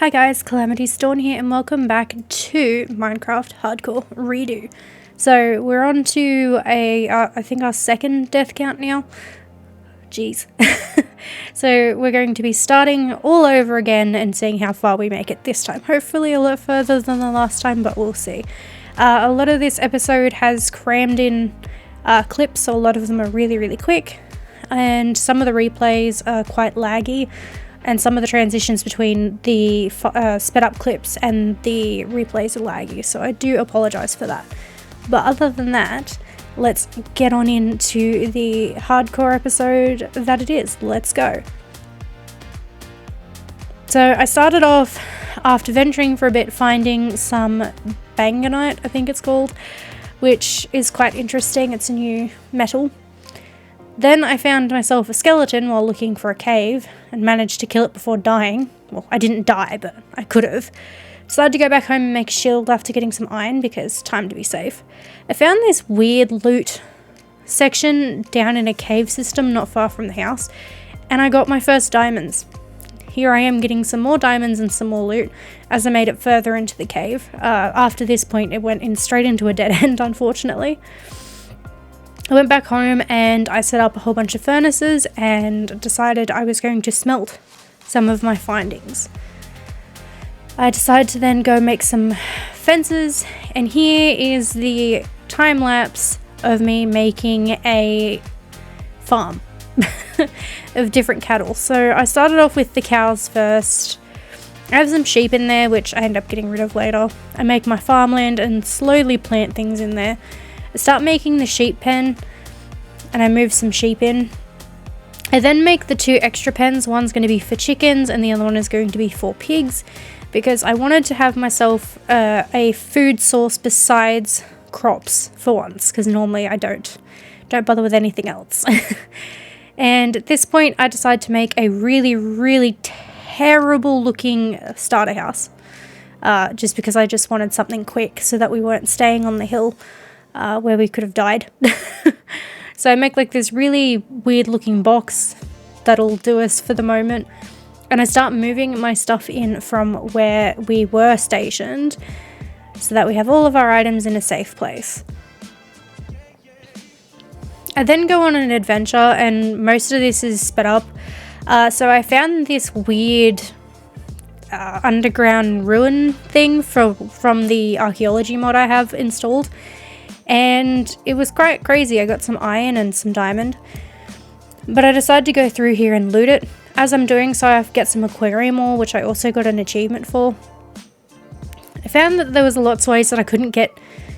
Hi guys, CalamitiesDawn here and welcome back to Minecraft Hardcore Redo. So we're on to I think our second death count now. Jeez. So we're going to be starting all over again and seeing how far we make it this time. Hopefully a lot further than the last time, but we'll see. A lot of this episode has crammed in clips, so a lot of them are really quick. And some of the replays are quite laggy. And some of the transitions between the sped up clips and the replays are laggy, so I do apologise for that. But other than that, let's get on into the hardcore episode that it is. Let's go. So I started off after venturing for a bit finding some banganite, I think it's called, which is quite interesting. It's a new metal. Then I found myself a skeleton while looking for a cave and managed to kill it before dying. Well, I didn't die, but I could have. Decided to go back home and make a shield after getting some iron because time to be safe. I found this weird loot section down in a cave system not far from the house, and I got my first diamonds. Here I am getting some more diamonds and some more loot as I made it further into the cave. After this point, it went straight into a dead end, unfortunately. I went back home and I set up a whole bunch of furnaces and decided I was going to smelt some of my findings. I decided to then go make some fences, and here is the time lapse of me making a farm of different cattle. So I started off with the cows first. I have some sheep in there which I end up getting rid of later. I make my farmland and slowly plant things in there. I start making the sheep pen and I move some sheep in. I then make the two extra pens. One's going to be for chickens and the other one is going to be for pigs, because I wanted to have myself a food source besides crops for once, because normally I don't bother with anything else. And at this point I decided to make a really terrible looking starter house, just because I just wanted something quick so that we weren't staying on the hill where we could have died. So I make like this really weird looking box that'll do us for the moment, and I start moving my stuff in from where we were stationed so that we have all of our items in a safe place. I then go on an adventure, and most of this is sped up. So I found this weird underground ruin thing from the archaeology mod I have installed. And it was quite crazy. I got some iron and some diamond. But I decided to go through here and loot it. As I'm doing so, I get some aquarium ore, which I also got an achievement for. I found that there was lots of ways that I couldn't get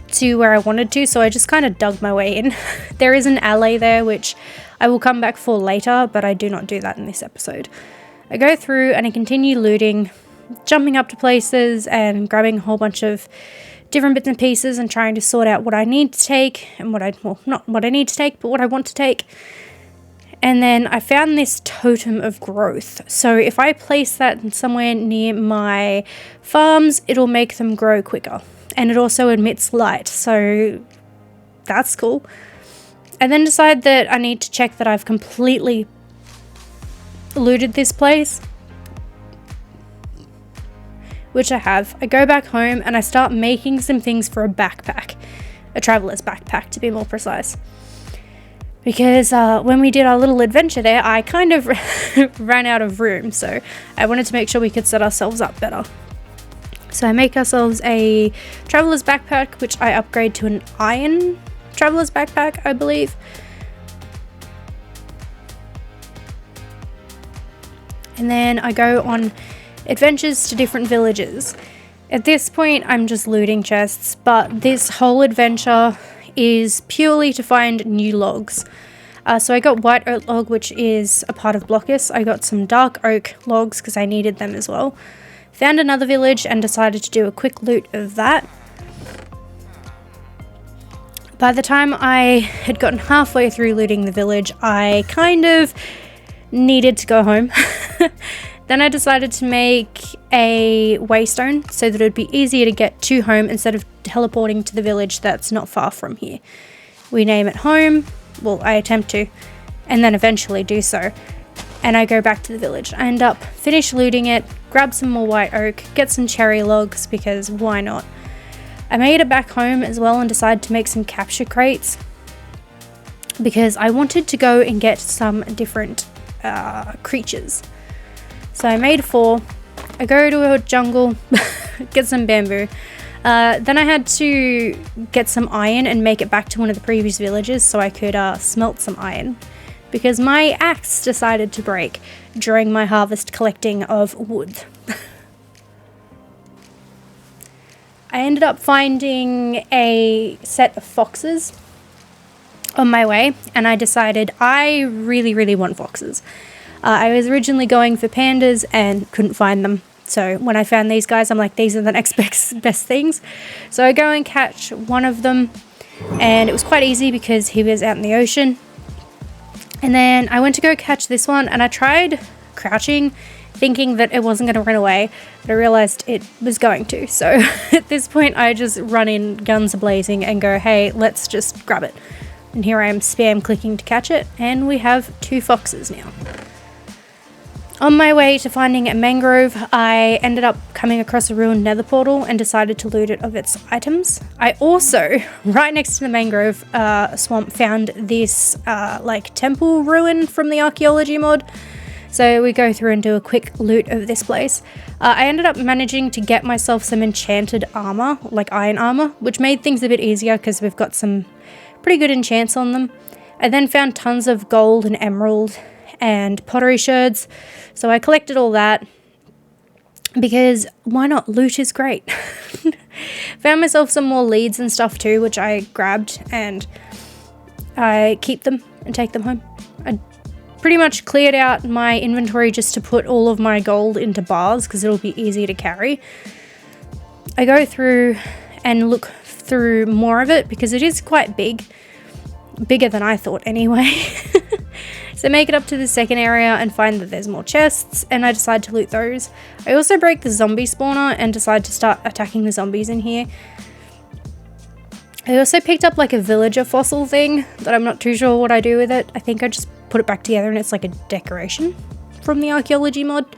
to where I wanted to, so I just kind of dug my way in. There is an alley there, which I will come back for later, but I do not do that in this episode. I go through and I continue looting, jumping up to places and grabbing a whole bunch of different bits and pieces and trying to sort out what I need to take and not what I need to take, but what I want to take. And then I found this totem of growth. So if I place that somewhere near my farms, it'll make them grow quicker. And it also emits light, so that's cool. I then decide that I need to check that I've completely looted this place, which I have. I go back home and I start making some things for a backpack, a traveler's backpack to be more precise. Because when we did our little adventure there, I kind of ran out of room, so I wanted to make sure we could set ourselves up better. So I make ourselves a traveler's backpack, which I upgrade to an iron traveler's backpack, I believe. And then I go on adventures to different villages. At this point, I'm just looting chests, but this whole adventure is purely to find new logs. So I got white oak log, which is a part of Blockus. I got some dark oak logs because I needed them as well. Found another village and decided to do a quick loot of that. By the time I had gotten halfway through looting the village, I kind of needed to go home. Then I decided to make a waystone so that it would be easier to get to home instead of teleporting to the village that's not far from here. We name it home. Well, I attempt to, and then eventually do so. and I go back to the village. I end up finish looting it, grab some more white oak, get some cherry logs because why not. I made it back home as well and decided to make some capture crates because I wanted to go and get some different creatures. So I made 4. I go to a jungle, get some bamboo. Then I had to get some iron and make it back to one of the previous villages so I could smelt some iron because my axe decided to break during my harvest collecting of wood. I ended up finding a set of foxes on my way, and I decided I really want foxes. I was originally going for pandas and couldn't find them. So when I found these guys, I'm like, these are the next best things. So I go and catch one of them, and it was quite easy because he was out in the ocean. And then I went to go catch this one, and I tried crouching, thinking that it wasn't going to run away, but I realized it was going to. So at this point, I just run in, guns blazing, and go, hey, let's just grab it. And here I am spam clicking to catch it, and we have 2 foxes now. On my way to finding a mangrove, I ended up coming across a ruined nether portal and decided to loot it of its items. I also, right next to the mangrove swamp, found this like temple ruin from the archaeology mod. So we go through and do a quick loot of this place. I ended up managing to get myself some enchanted armor, like iron armor, which made things a bit easier because we've got some pretty good enchants on them. I then found tons of gold and emerald and pottery sherds, so I collected all that because why not? Loot is great. Found myself some more leads and stuff too, which I grabbed, and I keep them and take them home. I pretty much cleared out my inventory just to put all of my gold into bars because it'll be easier to carry. I go through and look through more of it because it is quite big, bigger than I thought anyway. So make it up to the second area and find that there's more chests, and I decide to loot those. I also break the zombie spawner and decide to start attacking the zombies in here. I also picked up like a villager fossil thing that I'm not too sure what I do with it. I think I just put it back together and it's like a decoration from the archaeology mod.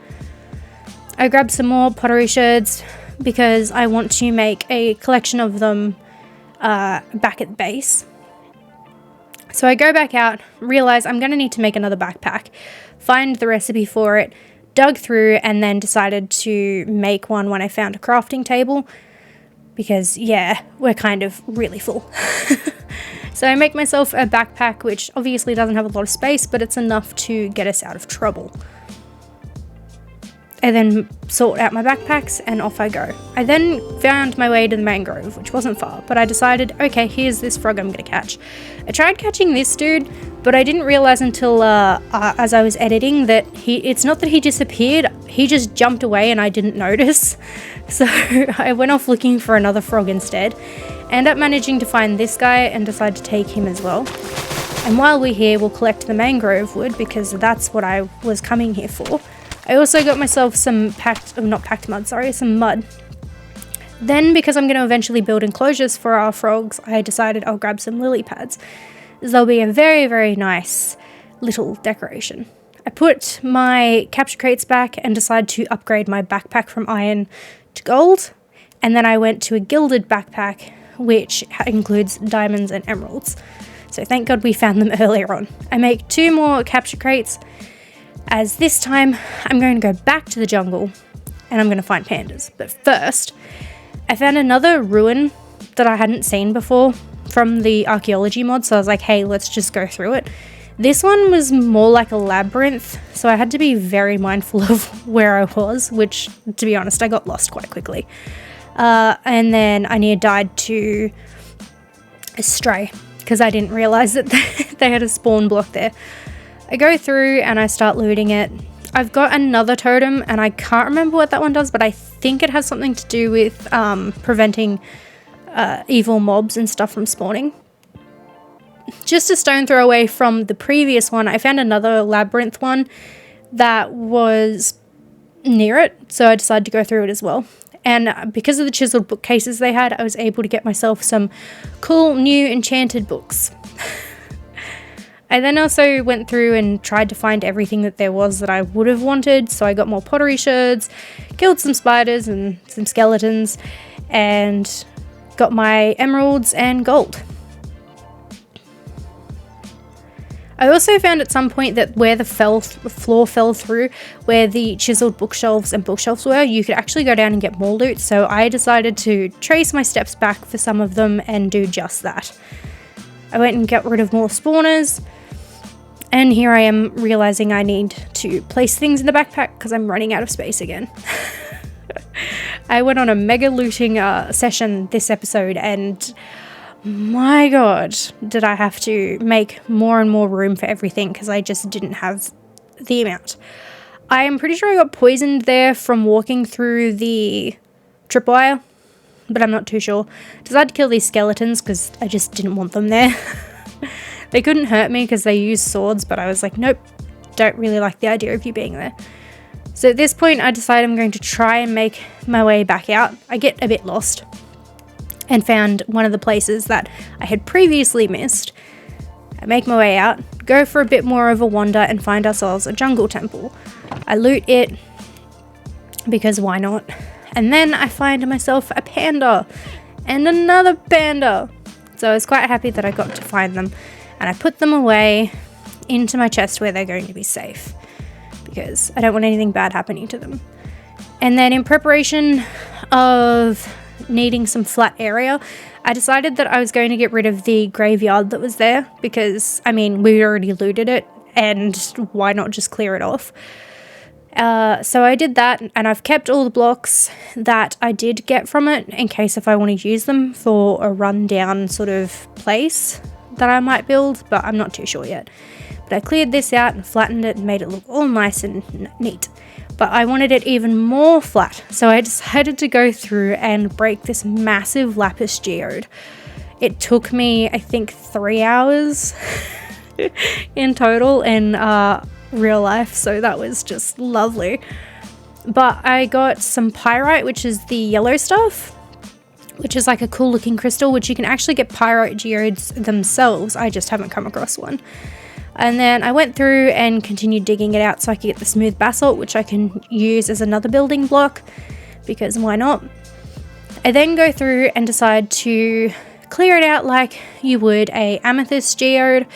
I grabbed some more pottery sherds because I want to make a collection of them back at the base. So I go back out, realize I'm going to need to make another backpack, find the recipe for it, dug through, and then decided to make one when I found a crafting table because, yeah, we're kind of really full. So I make myself a backpack, which obviously doesn't have a lot of space, but it's enough to get us out of trouble. I then sort out my backpacks and off I go. I then found my way to the mangrove, which wasn't far, but I decided, okay, here's this frog I'm gonna catch. I tried catching this dude, but I didn't realize until as I was editing that it's not that he disappeared, he just jumped away and I didn't notice. So I went off looking for another frog instead. End up managing to find this guy and decide to take him as well. And while we're here, we'll collect the mangrove wood because that's what I was coming here for. I also got myself some some mud. Then, because I'm going to eventually build enclosures for our frogs, I decided I'll grab some lily pads. They'll be a very, very nice little decoration. I put my capture crates back and decided to upgrade my backpack from iron to gold. And then I went to a gilded backpack, which includes diamonds and emeralds. So thank God we found them earlier on. I make 2 more capture crates, as this time I'm going to go back to the jungle and I'm going to find pandas. But first, I found another ruin that I hadn't seen before from the archaeology mod, so I was like, hey, let's just go through it. This one was more like a labyrinth, so I had to be very mindful of where I was, which, to be honest, I got lost quite quickly. And then I near died to a stray because I didn't realize that they had a spawn block there. I go through and I start looting it. I've got another totem and I can't remember what that one does, but I think it has something to do with preventing evil mobs and stuff from spawning. Just a stone throw away from the previous one, I found another labyrinth one that was near it, so I decided to go through it as well. And because of the chiseled bookcases they had, I was able to get myself some cool new enchanted books. I then also went through and tried to find everything that there was that I would have wanted. So I got more pottery sherds, killed some spiders and some skeletons, and got my emeralds and gold. I also found at some point that where the floor fell through, where the chiseled bookshelves and bookshelves were, you could actually go down and get more loot. So I decided to trace my steps back for some of them and do just that. I went and got rid of more spawners. And here I am realizing I need to place things in the backpack because I'm running out of space again. I went on a mega looting session this episode, and my god, did I have to make more and more room for everything because I just didn't have the amount. I am pretty sure I got poisoned there from walking through the tripwire, but I'm not too sure. Decided to kill these skeletons because I just didn't want them there. They couldn't hurt me because they used swords, but I was like, nope, don't really like the idea of you being there. So at this point, I decide I'm going to try and make my way back out. I get a bit lost and found one of the places that I had previously missed. I make my way out, go for a bit more of a wander, and find ourselves a jungle temple. I loot it because why not? And then I find myself a panda and another panda. So I was quite happy that I got to find them, and I put them away into my chest where they're going to be safe because I don't want anything bad happening to them. And then in preparation of needing some flat area, I decided that I was going to get rid of the graveyard that was there because, I mean, we already looted it, and why not just clear it off? So I did that, and I've kept all the blocks that I did get from it in case if I want to use them for a rundown sort of place that I might build, but I'm not too sure yet. But I cleared this out and flattened it and made it look all nice and neat. But I wanted it even more flat, so I decided to go through and break this massive lapis geode. It took me, I think, 3 hours in total in real life, so that was just lovely. But I got some pyrite, which is the yellow stuff, which is like a cool looking crystal, which you can actually get pyrite geodes themselves. I just haven't come across one. And then I went through and continued digging it out so I could get the smooth basalt, which I can use as another building block because why not? I then go through and decide to clear it out like you would a amethyst geode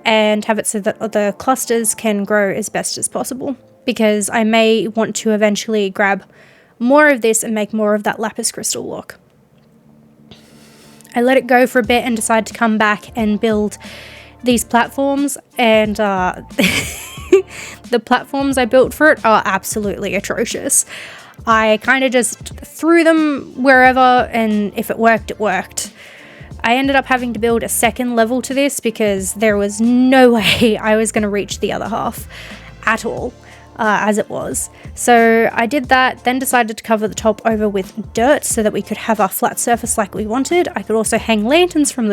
and have it so that the clusters can grow as best as possible, because I may want to eventually grab more of this and make more of that lapis crystal block. I let it go for a bit and decide to come back and build these platforms, and the platforms I built for it are absolutely atrocious. I kind of just threw them wherever, and if it worked, it worked. I ended up having to build a second level to this because there was no way I was going to reach the other half at all, as it was. So I did that, then decided to cover the top over with dirt so that we could have a flat surface like we wanted. I could also hang lanterns from the